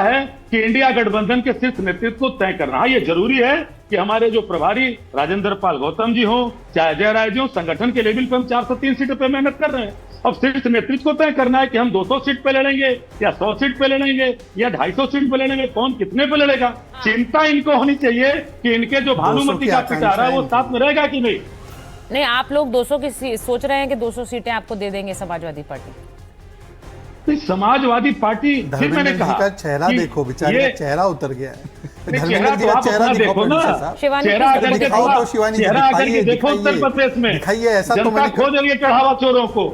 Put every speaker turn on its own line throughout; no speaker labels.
है कि इंडिया गठबंधन के शीर्ष नेतृत्व को तय करना। हाँ, ये जरूरी है कि हमारे जो प्रभारी राजेंद्र पाल गौतम जी हो, चाहे अजय राय जी हो, संगठन के लेवल पे हम 403 सीटों पे मेहनत कर रहे हैं। अब शीर्ष नेतृत्व को तय करना है कि हम 200 सीट पे लड़ेंगे या 100 सीट पे लड़ेंगे या 250 सीट पे लड़ेंगे, कौन कितने पे लड़ेगा। चिंता इनको होनी चाहिए कि इनके जो भानुमति का पिटारा है वो साथ में रहेगा कि नहीं।
नहीं, आप लोग 200 की सोच रहे हैं कि 200 सीटें आपको दे देंगे समाजवादी पार्टी।
समाजवादी पार्टी, फिर मैंने कहा
का चेहरा देखो, बेचारे का चेहरा उतर गया है।
चेहरा तो आप अपना देखो ना, चेहरा अगर
दिखाओ तो शिवानी
चेहरा अगर देखो उत्तर प्रदेश में
दिखाइए, ऐसा तो
जनता खोज रही है चढ़ावा चोरों को।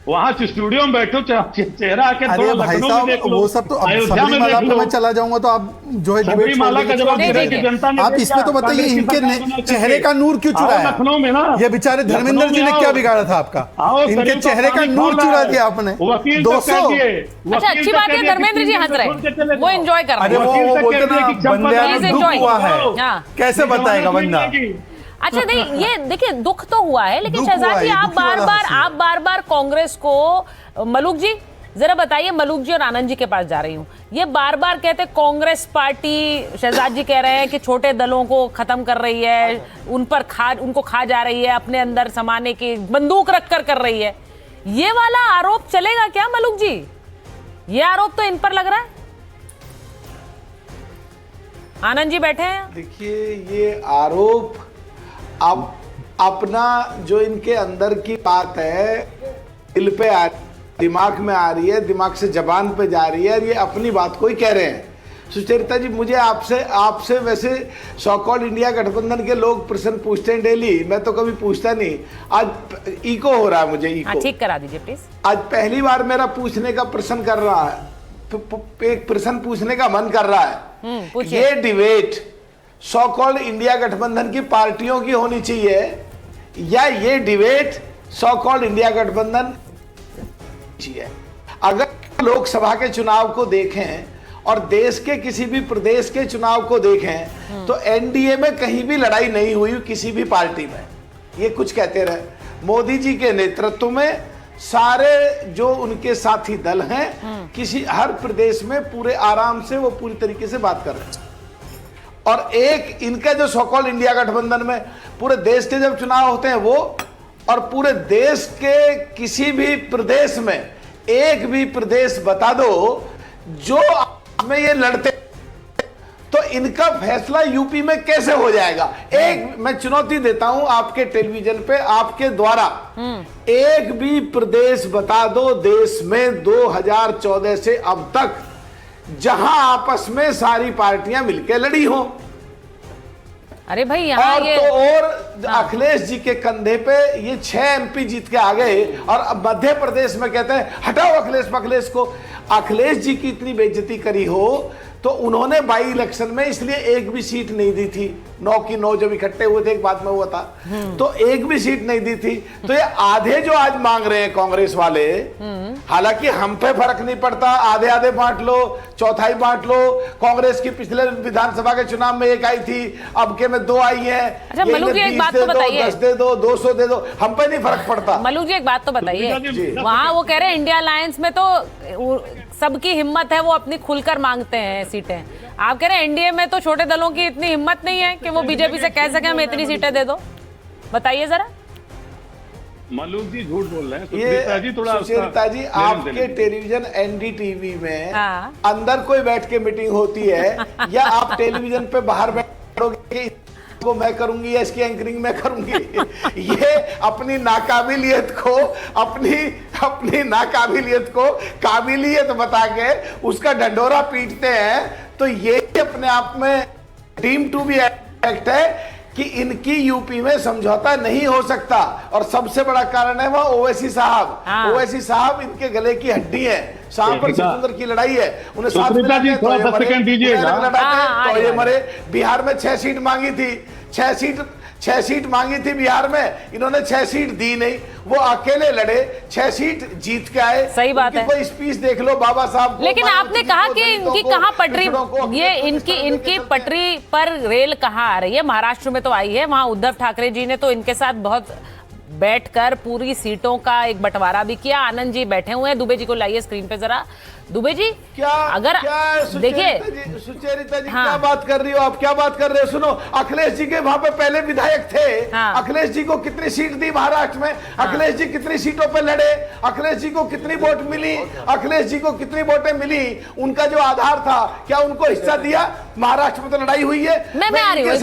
वहाँ स्टूडियो में बैठो, चेहरा आके
अरे भाई साहब, वो सब तो सबरीमाला पे मैं चला जाऊंगा तो आप जो है
सबरीमाला का जवाब जनता ने,
आप इसमें तो बताइए इनके चेहरे का नूर क्यों चुराया
लखनऊ में ना।
ये बेचारे धर्मेंद्र जी ने क्या बिगाड़ा था आपका? इनके चेहरे का नूर चुरा दिया आपने। 200।
अच्छा, अच्छी बात है, धर्मेंद्र जी हंस रहे हैं, वो एंजॉय कर रहे हैं।
वो बोलते ना बंदे दुख हुआ है, कैसे बताएगा बंदा।
अच्छा नहीं, ये देखिए दुख तो हुआ है, लेकिन शहजाद जी आप बार बार कांग्रेस को, मलूक जी जरा बताइए, मलूक जी और आनंद जी के पास जा रही हूँ, ये बार बार कहते कांग्रेस पार्टी, शहजाद जी कह रहे हैं कि छोटे दलों को खत्म कर रही है, उनको खा जा रही है, अपने अंदर समाने की बंदूक रखकर कर रही है। ये वाला आरोप चलेगा क्या मलूक जी? ये आरोप तो इन पर लग रहा है। आनंद जी बैठे हैं।
देखिए, ये आरोप अब अपना जो इनके अंदर की बात है दिल पे आ, दिमाग में आ रही है, दिमाग से जबान पे जा रही है, और ये अपनी बात को ही कह रहे हैं। सुचरिता जी, मुझे आपसे वैसे सो कॉल्ड इंडिया गठबंधन के लोग प्रश्न पूछते हैं डेली, मैं तो कभी पूछता नहीं। आज इको हो रहा है मुझे, इको
ठीक करा दीजिए प्लीज।
आज पहली बार मेरा पूछने का प्रश्न कर रहा है, एक प्रश्न पूछने का मन कर रहा है। ये डिबेट सो कॉल्ड इंडिया गठबंधन की पार्टियों की होनी चाहिए या ये डिबेट सो कॉल्ड इंडिया गठबंधन चाहिए? अगर लोकसभा के चुनाव को देखें और देश के किसी भी प्रदेश के चुनाव को देखें तो एनडीए में कहीं भी लड़ाई नहीं हुई किसी भी पार्टी में। ये कुछ कहते रहे, मोदी जी के नेतृत्व में सारे जो उनके साथी दल हैं किसी हर प्रदेश में पूरे आराम से वो पूरी तरीके से बात कर रहे हैं। और एक इनका जो सो कॉल्ड इंडिया गठबंधन में पूरे देश के जब चुनाव होते हैं वो, और पूरे देश के किसी भी प्रदेश में एक भी प्रदेश बता दो जो में ये लड़ते, तो इनका फैसला यूपी में कैसे हो जाएगा? एक मैं चुनौती देता हूं आपके टेलीविजन पे, आपके द्वारा एक भी प्रदेश बता दो देश में 2014 से अब तक जहां आपस में सारी पार्टियां मिलकर लड़ी हो।
अरे भाई यहाँ
और
ये
तो और अखिलेश जी के कंधे पे ये 6 एमपी जीत के आ गए, और अब मध्य प्रदेश में कहते हैं हटाओ अखिलेश को। अखिलेश जी की इतनी बेइज्जती करी हो तो उन्होंने बाई इलेक्शन में इसलिए एक भी सीट नहीं दी थी। 9 की 9 जब इकट्ठे हुए थे एक बाद में हुआ था, तो एक भी सीट नहीं दी थी। तो ये आधे जो आज मांग रहे हैं कांग्रेस वाले, हालांकि हम पे फर्क नहीं पड़ता, आधे आधे बांट लो, चौथाई बांट लो। कांग्रेस की पिछले विधानसभा के चुनाव में 1 आई थी, अब के में 2 आई है।
अच्छा मलूक जी एक बात तो बताइए,
10 दे दो, 200 दे दो, हम पे नहीं फर्क पड़ता।
मलूक जी एक बात तो बताइए, वहाँ वो कह रहे हैं इंडिया अलायंस में तो सबकी हिम्मत है, वो अपनी खुलकर मांगते हैं सीटें। आप कह रहे हैं एनडीए में तो छोटे दलों की इतनी हिम्मत नहीं है कि वो बीजेपी से कह सके हमें इतनी सीटें दे दो। बताइए जरा।
मलूक जी झूठ बोल रहे हैं।
सुचरिता जी आपके टेलीविजन एनडीटीवी में अंदर कोई बैठ के मीटिंग होती है या आप टेलीविजन पे बाहर बैठोगे को मैं करूंगी या इसकी एंकरिंग मैं करूंगी? ये अपनी नाकाबिलियत को अपनी नाकाबिलियत को काबिलियत बता के उसका ढंढोरा पीटते हैं। तो ये अपने आप में डीम टू बी एक्ट है कि इनकी यूपी में समझौता नहीं हो सकता। और सबसे बड़ा कारण है वो ओवैसी साहब। ओवैसी साहब इनके गले की हड्डी है। शाम पर सुंदर की लड़ाई है, उन्हें 7 मिनट तो ये मरे। बिहार में 6 सीट मांगी थी, 6 सीट मांगी थी बिहार में, इन्होंने 6 सीट दी नहीं, वो अकेले लड़े, 6 सीट जीत के आए।
सही बात है।
कोई स्पीच देख लो बाबा साहब।
लेकिन आपने कहा कि इनकी कहाँ पटरी, ये इनकी पटरी पर रेल कहाँ आ रही है? महाराष्ट्र में तो आई है, वहां उद्धव ठाकरे जी ने तो इनके साथ बहुत बैठकर पूरी सीटों का एक बंटवारा भी किया। आनंद जी बैठे हुए हैं, दुबे जी को लाइए स्क्रीन पे जरा। दुबे जी
क्या
अगर
देखिए सुचेरिता जी क्या बात कर रही हो आप, क्या बात कर रहे हो? सुनो, अखिलेश जी के वहां पे पहले विधायक थे। अखिलेश जी को कितनी सीट दी महाराष्ट्र में? अखिलेश जी कितनी सीटों पे लड़े? अखिलेश जी को कितनी वोट मिली? अखिलेश जी को कितनी वोटें मिली? उनका जो आधार था क्या उनको हिस्सा दिया? महाराष्ट्र में तो लड़ाई हुई है।
मैं आ रही हूँ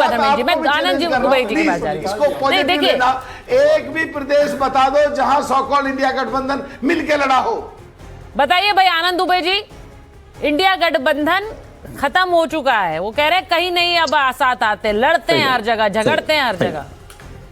मैं आनंद जी दुबे जी की बात जा रही हूँ।
इसको पॉजिटिव लेना। एक भी प्रदेश बता दो जहां सो कॉल्ड इंडिया गठबंधन मिलकर लड़ा हो।
बताइए भाई आनंद दुबे जी, इंडिया गठबंधन खत्म हो चुका है, वो कह रहे हैं कहीं नहीं अब साथ आते, लड़ते हैं हर जगह, झगड़ते हैं हर जगह।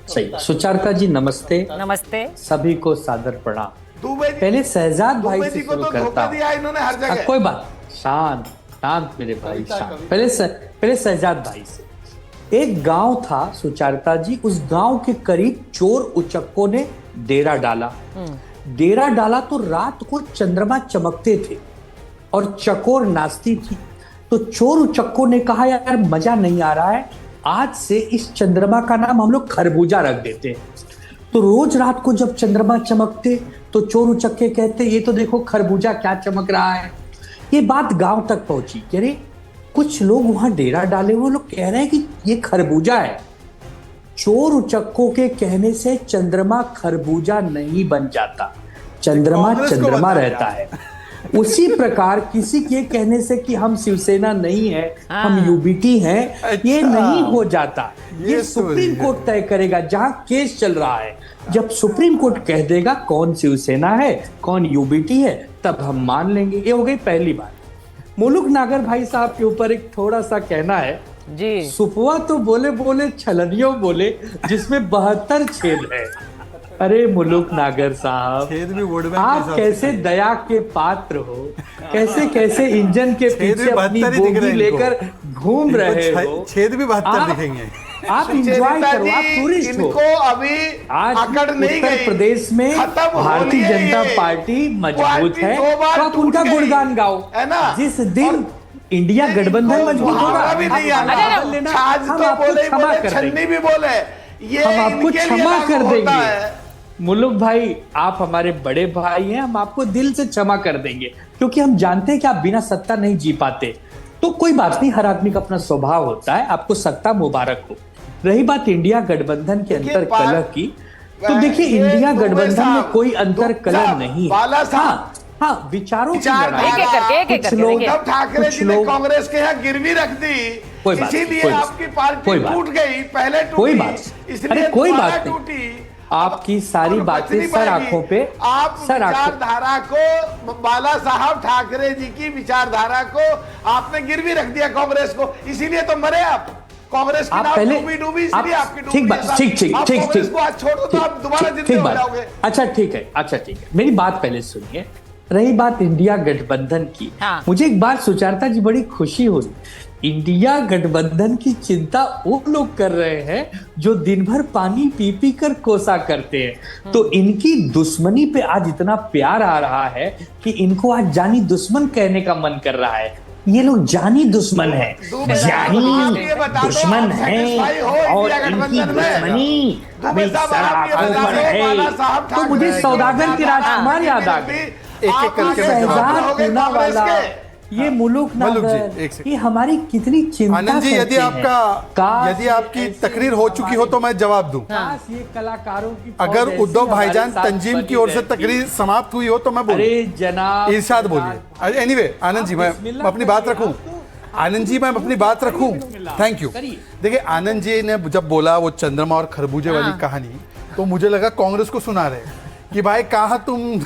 सही। सुचारिता जी नमस्ते।
नमस्ते।
सभी को सादर प्रणाम। पहले शहजाद भाई से शुरू करता हूं। कोई बात, शांत शांत मेरे भाई, शांत। पहले शहजाद भाई से। एक गांव था सुचारिता जी, उस गांव के करीब चोर उचक्कों ने डेरा डाला तो रात को चंद्रमा चमकते थे और चकोर नाचती थी। तो चोर उचक्कों ने कहा यार मजा नहीं आ रहा है, आज से इस चंद्रमा का नाम हम लोग खरबूजा रख देते हैं। तो रोज रात को जब चंद्रमा चमकते तो चोर उचक्के कहते ये तो देखो खरबूजा क्या चमक रहा है। ये बात गांव तक पहुंची कि अरे कुछ लोग वहां डेरा डाले हुए लोग कह रहे हैं कि ये खरबूजा है। चोर उचक्कों के कहने से चंद्रमा खरबूजा नहीं बन जाता, चंद्रमा चंद्रमा रहता है। उसी प्रकार किसी के कहने से कि हम शिवसेना नहीं है, हम यूबीटी हैं, ये नहीं हो जाता। ये सुप्रीम कोर्ट तय करेगा जहां केस चल रहा है। जब सुप्रीम कोर्ट कह देगा कौन शिवसेना है कौन यूबीटी है तब हम मान लेंगे। ये हो गई पहली बात। मुलुक नागर भाई साहब के ऊपर एक थोड़ा सा कहना है
जी।
सुपवा तो बोले छलनियों बोले जिसमें 72 छेद है। अरे मुलुक नागर साहब, आप कैसे दया के पात्र हो, कैसे कैसे इंजन के पीछे अपनी बोगी लेकर घूम रहे हो।
छेद भी 72 दिखेंगे।
आप एंजॉय करो, आप टूरिस्ट हो।
इनको अभी
आज
अकड़ नहीं गई।
उत्तर प्रदेश में भारतीय जनता पार्टी मजबूत है तो आप उनका गुणगान गाओ, है ना। जिस दिन इंडिया गठबंधन मजबूत होगा हम आपको क्षमा कर देंगे, हम आपको क्षमा कर देंगे। मुलुक भाई आप हमारे बड़े भाई हैं, हम आपको दिल से क्षमा कर देंगे क्योंकि हम जानते हैं कि आप बिना सत्ता नहीं जी पाते। तो कोई बात नहीं, हर आदमी का अपना स्वभाव होता है। आपको सत्ता मुबारक हो। रही बात इंडिया गठबंधन के अंतर कलह की, तो देखिए इंडिया गठबंधन में कोई अंतर कलह नहीं है। हाँ विचारों की लड़ाई। कुछ लोग
कांग्रेस के यहाँ गिरवी रख दी, इसीलिए आपकी पार्टी टूट गई। पहले
कोई बात, अरे कोई बात नहीं, आपकी सारी बातें सर आंखों पे।
आप विचारधारा को, बाला साहब ठाकरे जी की विचारधारा को आपने गिरवी रख दिया कांग्रेस को, इसीलिए तो मरे आप। कांग्रेस की नाव डूबी इसलिए आपकी डूबी।
ठीक बात, ठीक
आज छोड़ो तो आप दोबारा जिंदे हो जाओगे।
अच्छा ठीक है, मेरी बात पहले सुनिए। रही बात इंडिया गठबंधन की, मुझे एक बात सुचारिता जी बड़ी खुशी हुई। इंडिया गठबंधन की चिंता वो लोग कर रहे हैं जो दिन भर पानी पी पी कर कोसा करते हैं। तो इनकी दुश्मनी पे आज इतना प्यार आ रहा है कि इनको आज जानी दुश्मन कहने का मन कर रहा है। ये लोग जानी दुश्मन है, जानी दुश्मन है और इनकी दुश्मनी हमें सराखों पर है। तो मुझे सौदागर के राजकुमार याद आ गए।
एक करके
शहजाद पूना वाला, ये मुलुक नागर, ये हमारी कितनी चिंता।
आनंद जी यदि आपकी तकरीर हो चुकी हो तो मैं जवाब दूं।
ये कलाकारों की
अगर उद्धव भाईजान तंजीम की ओर से तकरीर समाप्त हुई हो तो मैं बोलूं।
अरे जनाब
इरशाद बोलिए। एनीवे आनंद जी मैं अपनी बात रखूं। आनंद जी मैं अपनी बात रखूं। Thank you. देखिए आनंद जी ने जब बोला वो चंद्रमा और खरबूजे वाली कहानी, तो मुझे लगा कांग्रेस को सुना रहे कि भाई कहा तुम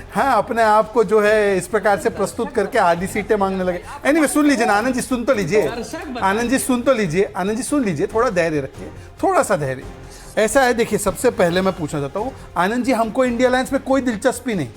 हाँ अपने आप को जो है इस प्रकार से प्रस्तुत करके आधी सीटें मांगने लगे। एनीवे सुन लीजिए ना आनंद जी, सुन तो लीजिए। आनंद जी सुन तो लीजिए, आनंद जी सुन लीजिए, थोड़ा धैर्य रखिए, थोड़ा सा धैर्य। ऐसा है, देखिए सबसे पहले मैं पूछना चाहता हूँ आनंद जी, हमको इंडिया अलायंस में कोई दिलचस्पी नहीं,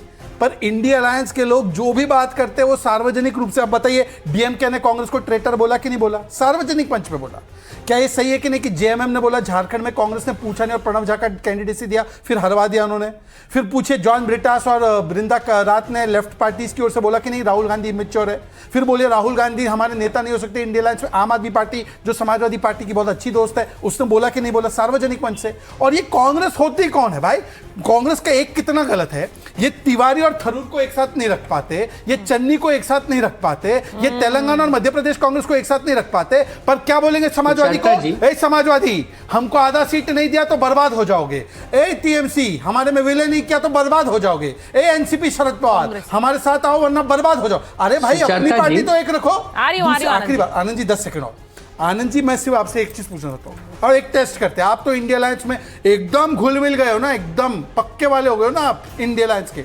पर इंडिया अलायंस के लोग जो भी बात करते हैं वो सार्वजनिक रूप से। आप बताइए डीएमके ने कांग्रेस को ट्रेटर बोला कि नहीं बोला? सार्वजनिक मंच पे बोला। क्या ये सही है कि नहीं कि जेएमएम ने बोला झारखंड में कांग्रेस ने पूछा नहीं और प्रणव झा का कैंडिडेसी दिया, फिर हरवा दिया उन्होंने? फिर पूछिए जॉन ब्रिटास और बृंदा रात ने लेफ्ट पार्टीज की ओर से बोला कि नहीं राहुल गांधी इमेच्योर है। फिर बोलिए राहुल गांधी हमारे नेता नहीं हो सकते इंडिया अलायंस में। आम आदमी पार्टी जो समाजवादी पार्टी की बहुत अच्छी दोस्त है उसने बोला कि नहीं बोला? सार्वजनिक मंच से। और ये कांग्रेस होती कौन है भाई? कांग्रेस का एक कितना गलत है, ये तिवारी और थरूर को एक साथ नहीं रख पाते, ये चन्नी को एक साथ नहीं रख पाते, ये तेलंगाना और मध्य प्रदेश कांग्रेस को एक साथ नहीं रख पाते, पर क्या बोलेंगे समाजवादी को, ए समाजवादी हमको आधा सीट नहीं दिया तो बर्बाद हो जाओगे, ए टीएमसी हमारे में विलय नहीं किया तो बर्बाद हो जाओगे, ए एनसीपी शरद पवार हमारे साथ आओ वरना बर्बाद हो जाओ। अरे भाई अपनी पार्टी तो एक रखो। आखिरी बात आनंद जी 10 सेकंड और। आनंद जी मैं सिर्फ आपसे एक चीज पूछना चाहता हूँ और एक टेस्ट करते हैं। आप तो इंडिया अलायंस में एकदम घुल मिल गए हो ना, एकदम पक्के वाले हो गए हो ना आप इंडिया अलायंस के।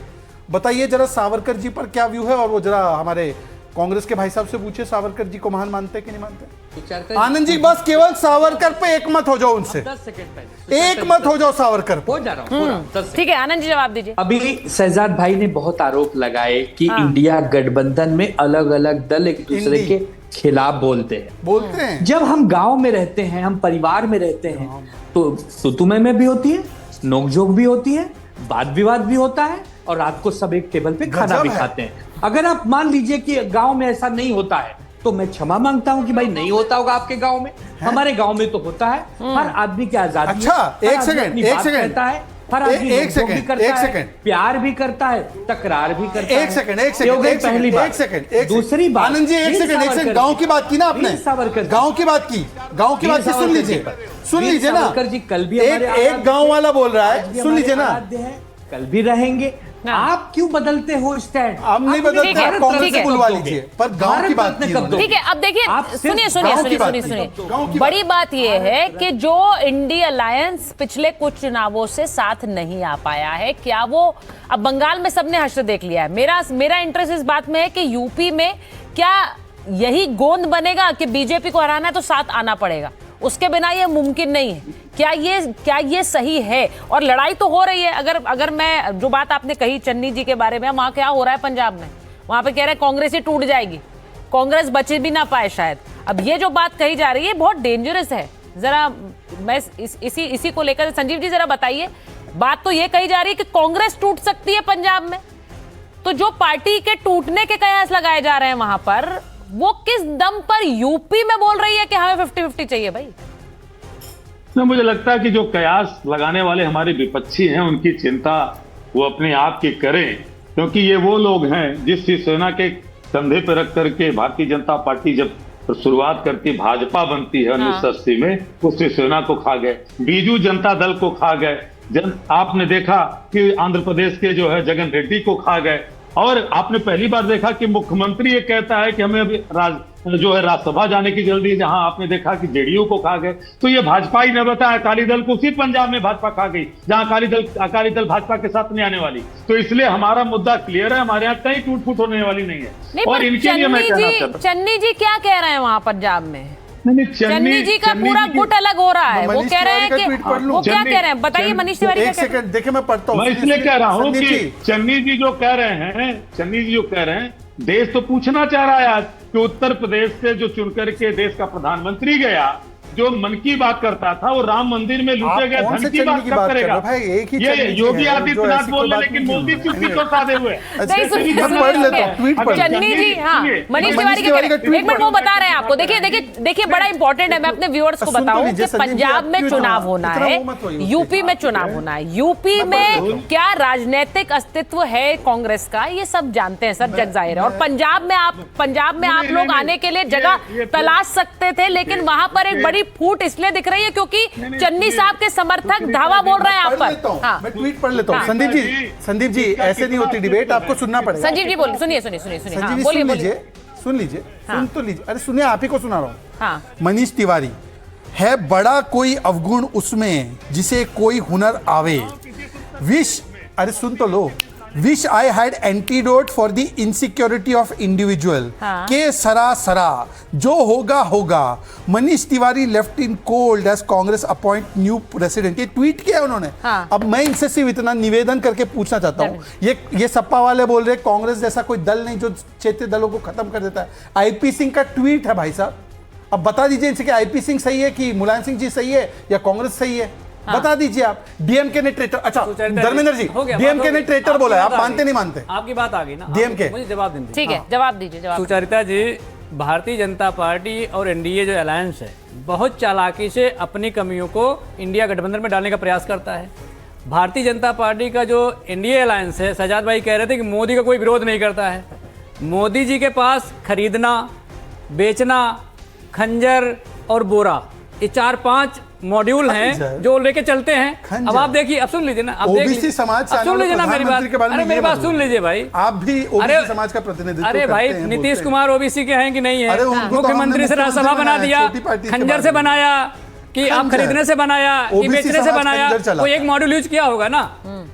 बताइए जरा सावरकर जी पर क्या व्यू है, और वो जरा हमारे कांग्रेस के भाई साहब से पूछिए सावरकर जी को महान मानते कि नहीं मानते। आनंद जी बस केवल सावरकर पे एक मत हो जाओ, उनसे
10 सेकंड पहले
एक मत हो जाओ सावरकर
हो जा रहा हूँ।
ठीक है आनंद जी जवाब दीजिए।
अभी शहजाद भाई ने बहुत आरोप लगाए कि इंडिया गठबंधन में अलग अलग दल एक दूसरे के खिलाफ बोलते हैं। जब हम गांव में रहते हैं, हम परिवार में रहते हैं, तो तुम्हें में भी होती है, नोकझोंक भी होती है, वाद विवाद भी होता है, और रात को सब एक टेबल पे खाना भी खाते हैं। अगर आप मान लीजिए कि गांव में ऐसा नहीं होता है तो मैं क्षमा मांगता हूं कि भाई नहीं होता होगा आपके गांव में, हमारे गांव में तो होता है। हर आदमी की आजादी।
अच्छा एक सेकंड
है, हर आदमी
एक सेकंड
प्यार भी करता है, तकरार भी करता है।
एक सेकंड
दूसरी बात
आनंद जी एक सेकंड गांव की बात की ना आपने, गांव की बात की सुन लीजिए ना।
जी कल भी
एक गांव वाला बोल रहा है, सुन लीजिए ना,
कल भी रहेंगे। आप क्यों बदलते हो स्टैंड?
हम नहीं बदलते, कांग्रेस से बुलवा लीजिए, पर गांव की बात
ठीक है। अब देखिए सुनिए, बड़ी बात यह है कि जो इंडिया अलायंस पिछले कुछ चुनावों से साथ नहीं आ पाया है, क्या वो अब बंगाल में सबने हश्र देख लिया है। मेरा इंटरेस्ट इस बात में है कि यूपी में क्या यही गोंद बनेगा कि बीजेपी को हराना है तो साथ आना पड़ेगा, उसके बिना ये मुमकिन नहीं है। क्या ये सही है? और लड़ाई तो हो रही है। अगर मैं जो बात आपने कही चन्नी जी के बारे में, वहां क्या हो रहा है पंजाब में, वहां पे कह रहे हैं कांग्रेस ही टूट जाएगी, कांग्रेस बचे भी ना पाए शायद। अब ये जो बात कही जा रही है बहुत डेंजरस है। जरा मैं इसी को लेकर संजीव जी जरा बताइए। बात तो ये कही जा रही है कि कांग्रेस टूट सकती है पंजाब में, तो जो पार्टी के टूटने के कयास लगाए जा रहे हैं वहां पर, वो किस दम पर यूपी में बोल रही है कि हमें 50-50 चाहिए भाई?
तो मुझे लगता है कि जो कयास लगाने वाले हमारे विपक्षी हैं, उनकी चिंता वो अपने आप की करें, क्योंकि ये वो लोग हैं जिस शिवसेना के कंधे पर रख करके भारतीय जनता पार्टी जब शुरुआत करती, भाजपा बनती है 1980 में, उस शिवसेना को खा गए, बीजू जनता दल को खा गए, आपने देखा कि आंध्र प्रदेश के जो है जगन रेड्डी को खा गए, और आपने पहली बार देखा कि मुख्यमंत्री ये कहता है कि हमें अभी राज्यसभा जाने की जल्दी है, जहां आपने देखा कि जेडीयू को खा गए। तो ये भाजपा ही ने बताया, अकाली दल को उसी पंजाब में भाजपा खा गई जहां अकाली दल भाजपा के साथ नहीं आने वाली। तो इसलिए हमारा मुद्दा क्लियर है, हमारे यहाँ कहीं टूट फूट होने वाली नहीं है। और इनके लिए मैं कहना चाहता हूं,
चन्नी जी क्या कह रहे हैं वहां पंजाब में?
चन्नी
जी का पूरा गुट अलग हो रहा है। वो कह रहे हैं कि वो क्या कह रहे हैं, बताइए मनीष तिवारी।
एक सेकंड देखिए, मैं पढ़ता हूँ।
मैं इसलिए कह रहा हूँ कि चन्नी जी जो कह रहे हैं, देश तो पूछना चाह रहा है आज कि उत्तर प्रदेश से जो चुनकर के देश का प्रधानमंत्री गया, जो मन की बात करता था, वो राम मंदिर में लूटे गए धन की बात कब करेगा? ये योगी आदित्यनाथ बोल रहे, लेकिन मोदी चुप्पी तो साधे हुए।
चन्नी जी, हाँ, मनीष तिवारी के एक मिनट वो बता रहे हैं आपको। देखिए बड़ा इंपॉर्टेंट है, मैं अपने व्यूअर्स को बताऊं कि पंजाब में चुनाव होना है, यूपी में चुनाव होना है। यूपी में क्या राजनीतिक अस्तित्व है कांग्रेस का, ये सब जानते हैं, सब जग जाहिर है। और पंजाब में आप लोग आने के लिए जगह तलाश सकते थे, लेकिन वहां पर एक बड़ी फूट इसलिए दिख रही है क्योंकि चन्नी साहब के समर्थक धावा बोल रहे हैं आप पर। हाँ।
मैं ट्वीट पढ़ लेता हूँ। संदीप जी ऐसे नहीं होती डिबेट, आपको सुनना पड़ेगा।
संजीव जी बोलिए, सुनिए।
संजीव जी सुन लीजिए। अरे सुनिए, आप ही को सुना रहा हूँ।
हाँ।
मनीष तिवारी है बड़ा कोई अवगुण उसमें जिसे कोई हुनर आवे, अरे सुन तो लो। Wish I had antidote for the insecurity of individual. के सरा जो होगा होगा। Manish Tiwari left in cold as Congress appoint new president. ये ट्वीट किया उन्होंने। अब मैं इनसे सिर्फ इतना निवेदन करके पूछना चाहता हूँ, ये सपा वाले बोल रहे कांग्रेस जैसा कोई दल नहीं जो क्षेत्रीय दलों को खत्म कर देता है। आईपी सिंह का ट्वीट है भाई साहब, अब बता दीजिए इनसे कि आईपी सिंह सही है कि मुलायम सिंह जी सही है या कांग्रेस सही है। बता दीजिए आप। डीएमके ने ट्रेटर, अच्छा धर्मेंद्र जी, डीएमके ने ट्रेटर बोला है, आप मानते नहीं मानते?
आपकी बात आ गई ना,
डीएमके
मुझे जवाब दें।
ठीक है, जवाब दीजिए।
सुचरिता जी, भारतीय जनता पार्टी और एनडीए जो अलायंस है, बहुत चालाकी से अपनी कमियों को इंडिया गठबंधन में डालने का प्रयास करता है। भारतीय जनता पार्टी का जो एनडीए अलायंस है, शहजाद भाई कह रहे थे कि मोदी का कोई विरोध नहीं करता है। मोदी जी के पास खरीदना, बेचना, खंजर और बोरा, ये 4-5 मॉड्यूल हैं जो लेके चलते हैं। अब आप देखिए, अब सुन लीजिए ना, अब
ओबीसी समाज से
सुन लीजिए ना मेरी बात, अरे मेरी बात सुन लीजिए भाई।
आप भी ओबीसी समाज का प्रतिनिधित्व
अरे भाई, नीतीश कुमार ओबीसी के हैं कि नहीं है? मुख्यमंत्री से राज्यसभा बना दिया, खंजर से बनाया कि आप खरीदने से बनाया कि बेचने से बनाया, कोई एक मॉड्यूल यूज किया होगा ना।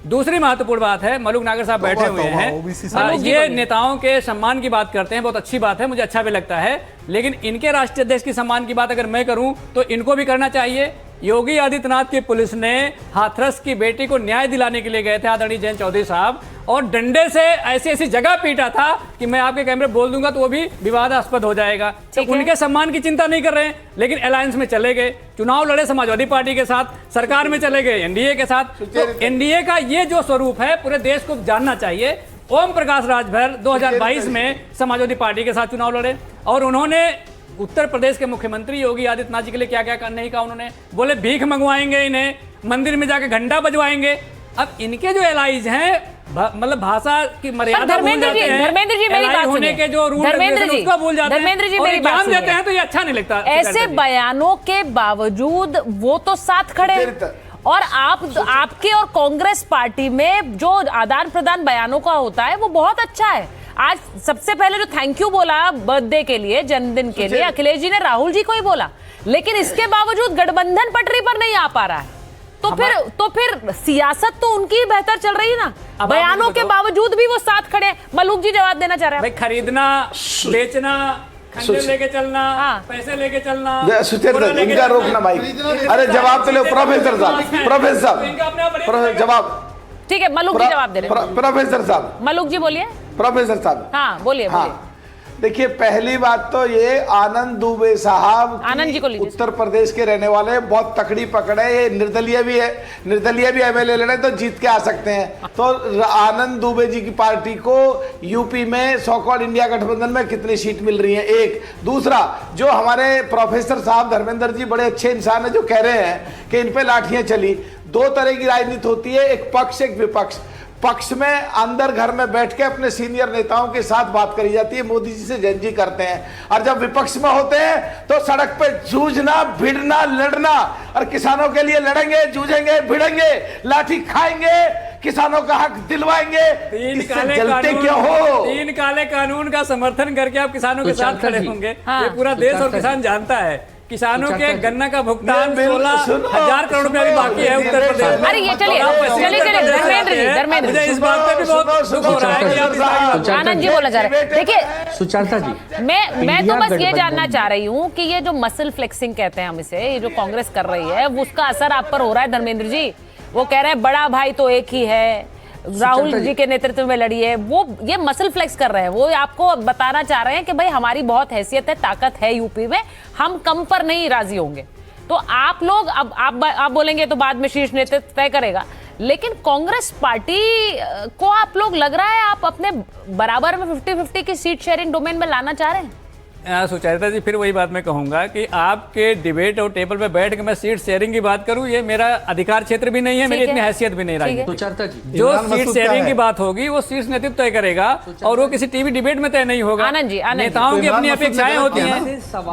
दूसरी महत्वपूर्ण बात है, मलूक नागर साहब बैठे हुए हैं, ये नेताओं के सम्मान की बात करते हैं, बहुत अच्छी बात है, मुझे अच्छा भी लगता है, लेकिन इनके राष्ट्रीय अध्यक्ष की सम्मान की बात अगर मैं करूं तो इनको भी करना चाहिए। योगी आदित्यनाथ की पुलिस ने हाथरस की बेटी को न्याय दिलाने के लिए गए थे आदरणीय जयंत चौधरी साहब, और डंडे से ऐसी ऐसी जगह पीटा था कि मैं आपके कैमरे बोल दूंगा तो वो भी विवादास्पद हो जाएगा। तो उनके सम्मान की चिंता नहीं कर रहे हैं, लेकिन अलायंस में चले गए, चुनाव लड़े समाजवादी पार्टी के साथ, सरकार में चले गए एनडीए के साथ। तो एनडीए का ये जो स्वरूप है पूरे देश को जानना चाहिए। ओम प्रकाश राजभर 2022 में समाजवादी पार्टी के साथ चुनाव लड़े और उन्होंने उत्तर प्रदेश के मुख्यमंत्री योगी आदित्यनाथ जी के लिए क्या क्या नहीं कहा उन्होंने, बोले भीख मंगवाएंगे, इन्हें मंदिर में जाके घंटा बजवाएंगे। अब इनके जो एलाइज हैं मतलब भाषा की मर्यादा भूल जाते हैं,
धर्मेंद्र जी मेरी बात
होने के जो रूल उसको भूल जाते हैं,
धर्मेंद्र जी मेरी बात
देते हैं तो ये अच्छा नहीं लगता।
ऐसे बयानों के बावजूद वो तो साथ खड़े, और आपके और कांग्रेस पार्टी में जो आदान प्रदान बयानों का होता है वो बहुत अच्छा है। आज सबसे पहले जो थैंक यू बोला बर्थडे के लिए, जन्मदिन के लिए, अखिलेश जी ने राहुल जी को ही बोला, लेकिन इसके बावजूद गठबंधन पटरी पर नहीं आ पा रहा है। तो फिर सियासत तो उनकी ही बेहतर चल रही है ना। बयानों के बावजूद भी वो साथ खड़े हैं। मलूक जी जवाब देना चाह रहे हैं।
भाई खरीदना, बेचना, खंजर लेके चलना, पैसे लेके चलना,
सुचेता इनका रोकना भाई। अरे जवाब तो लो प्रोफेसर साहब, प्रोफेसर जवाब।
ठीक है, मलूक जी जवाब दे रहे हैं।
प्रोफेसर साहब,
मलूक जी बोलिए।
प्रोफेसर साहब,
हाँ बोलिए।
देखिए, पहली बात तो ये आनंद दुबे साहब,
आनंद जी को लीजिए,
उत्तर प्रदेश के रहने वाले, बहुत तकड़ी पकड़ है, ये निर्दलीय भी है, निर्दलीय भी एमएलए लड़े तो जीत के आ सकते हैं। तो आनंद दुबे जी की पार्टी को यूपी में सो कॉल्ड इंडिया गठबंधन में कितनी सीट मिल रही है, एक। दूसरा, जो हमारे प्रोफेसर साहब धर्मेंद्र जी बड़े अच्छे इंसान है, जो कह रहे हैं कि इन पे लाठियां चली। दो तरह की राजनीति होती है, एक पक्ष एक विपक्ष। पक्ष में अंदर घर में बैठ के अपने सीनियर नेताओं के साथ बात करी जाती है, मोदी जी से जन जी करते हैं, और जब विपक्ष में होते हैं तो सड़क पे जूझना, भिड़ना, लड़ना, और किसानों के लिए लड़ेंगे, जूझेंगे, भिड़ेंगे, लाठी खाएंगे, किसानों का हक दिलवाएंगे। जलते क्यों हो?
3 काले कानून का समर्थन करके आप किसानों के साथ खड़े होंगे, ये पूरा देश और किसान जानता है। किसानों के गन्ना का भुगतान 16,000 करोड़ रुपया भी बाकी है उत्तर प्रदेश।
अरे ये चलिए धर्मेंद्र जी,
इस बात पे भी बहुत दुख हो रहा है।
आनंद जी बोला जा रहा है। देखिए
सुचाता जी,
मैं तो बस ये जानना चाह रही हूँ कि ये जो मसल फ्लेक्सिंग कहते हैं हम इसे, ये जो कांग्रेस कर रही है, उसका असर आप पर हो रहा है धर्मेंद्र जी? वो कह रहे हैं बड़ा भाई तो एक ही है, राहुल जी के नेतृत्व में लड़ी है, वो ये मसल फ्लेक्स कर रहे हैं, वो आपको बताना चाह रहे हैं कि भाई हमारी बहुत हैसियत है, ताकत है यूपी में, हम कम पर नहीं राजी होंगे। तो आप लोग अब आप बोलेंगे तो बाद में शीर्ष नेतृत्व तय करेगा, लेकिन कांग्रेस पार्टी को आप लोग लग रहा है आप अपने बराबर में 50-50 की सीट शेयरिंग डोमेन में लाना चाह रहे हैं?
सुचरिता जी, फिर वही बात मैं कहूंगा कि आपके डिबेट और टेबल पे बैठ के मैं सीट शेयरिंग की बात करूं, ये मेरा अधिकार क्षेत्र भी नहीं है, मेरी इतनी हैसियत भी नहीं रही।
सुचरिता जी,
जो सीट शेयरिंग की बात होगी वो शीर्ष नेतृत्व तय करेगा, और वो किसी टीवी डिबेट में तय नहीं होगा। नेताओं की अपनी अपेक्षाएं होती हैं,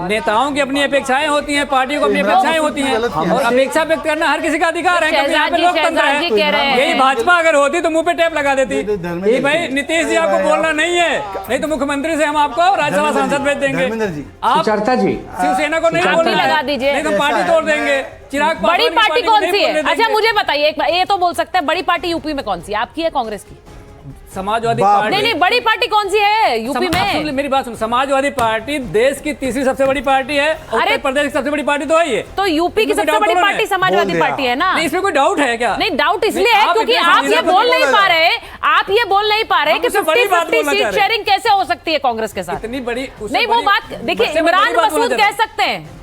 नेताओं की अपनी अपेक्षाएं होती हैं, पार्टियों की अपनी अपेक्षाएं होती हैं, और अपेक्षा व्यक्त करना हर किसी का अधिकार है, क्योंकि यहाँ पे लोकतंत्र है। यही भाजपा अगर होती तो मुंह पे टेप लगा देती, भाई नीतीश जी आपको बोलना नहीं है, नहीं तो मुख्यमंत्री से हम आपको राज्यसभा सांसद भेज देंगे।
आप जी
शिवसेना को नहीं बोलना
लगा दीजिए,
नहीं तो पार्टी तोड़ देंगे। चिराग
बड़ी पार्टी कौन सी है? अच्छा मुझे बताइए, ये तो बोल सकते हैं बड़ी पार्टी यूपी में कौन सी है, आपकी है कांग्रेस की?
समाजवादी पार्टी।
नहीं, बड़ी पार्टी कौन सी है यूपी में?
मेरी बात सुनो, समाजवादी पार्टी देश की तीसरी सबसे बड़ी पार्टी है, उत्तर प्रदेश की सबसे बड़ी पार्टी तो है,
तो यूपी की सबसे बड़ी पार्टी समाजवादी पार्टी है ना?
इसमें कोई डाउट है क्या?
नहीं, डाउट इसलिए है क्योंकि आप ये बोल नहीं पा रहे, आप ये बोल नहीं पा रहे कि 50-50 सीट शेयरिंग कैसे हो सकती है कांग्रेस के साथ?
इतनी बड़ी
नहीं, वो बात देखिए, इमरान मसूद कह सकते हैं